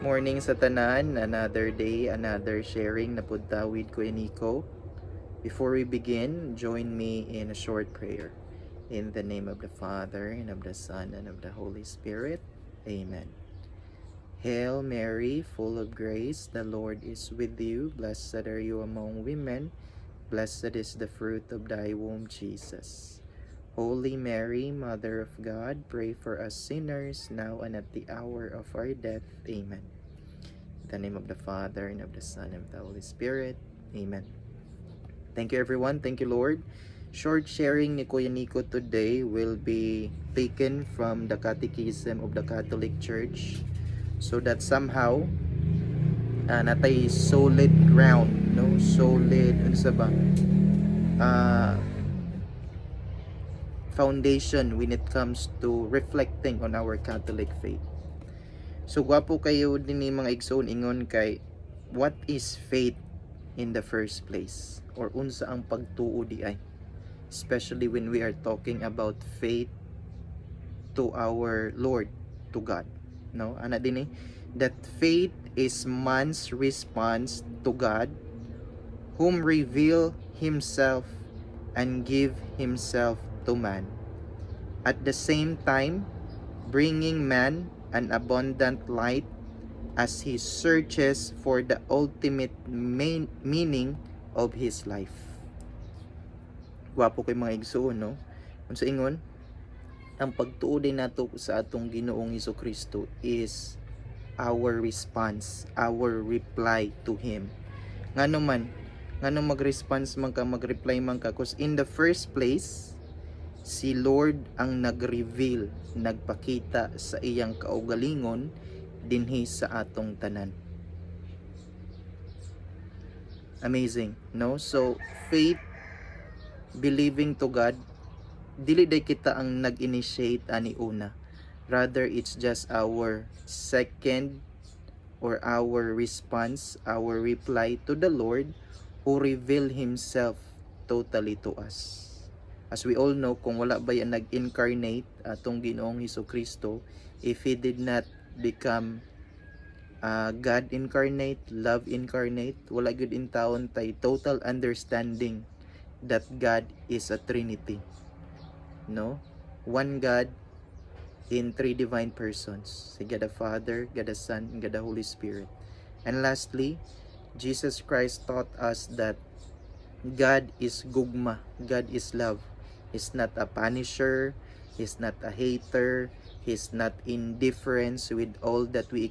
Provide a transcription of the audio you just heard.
Morning sa tanan, another day, another sharing na punta with Kuya Nico. Before we begin, join me in a short prayer. In the name of the Father, and of the Son, and of the Holy Spirit. Amen. Hail Mary, full of grace, the Lord is with you. Blessed are you among women. Blessed is the fruit of thy womb, Jesus. Holy Mary, Mother of God, pray for us sinners, now and at the hour of our death. Amen. In the name of the Father, and of the Son, and of the Holy Spirit. Amen. Thank you, everyone. Thank you, Lord. Short sharing ni Kuya Nico today will be taken from the Catechism of the Catholic Church, so that somehow natay solid ground, no? Solid, ano sa ba? Foundation when it comes to reflecting on our Catholic faith. So gwapo kayo din ni mga igsoon ingon kay what is faith in the first place, or unsa ang pagtuo di ay, especially when we are talking about faith to our Lord, to God, no? Ana din that faith is man's response to God, whom reveal himself and give himself to man, at the same time bringing man an abundant light as he searches for the ultimate meaning of his life. Gwapo kay mga igsoon, no? Unsa ingon? Ang pagtuo din nato sa atong Ginoong Hesukristo is our response, our reply to Him. Ngano man, ngano mag-response man ka, mag-reply man ka, because in the first place, si Lord ang nag-reveal, nagpakita sa iyang kaugalingon dinhi sa atong tanan. Amazing, no? So, faith, believing to God, dili day kita ang nag-initiate ani una. Rather, it's just our second or our response, our reply to the Lord who reveal Himself totally to us. As we all know, kung wala ba yan nag-incarnate atong Ginoong Hesukristo, if He did not become God incarnate, love incarnate, wala gyud in taon tay total understanding that God is a Trinity, no? One God in three divine persons, si God the Father, God the Son, and God the Holy Spirit. And lastly, Jesus Christ taught us that God is gugma, God is love. He's not a punisher, He's not a hater, He's not indifference with all that we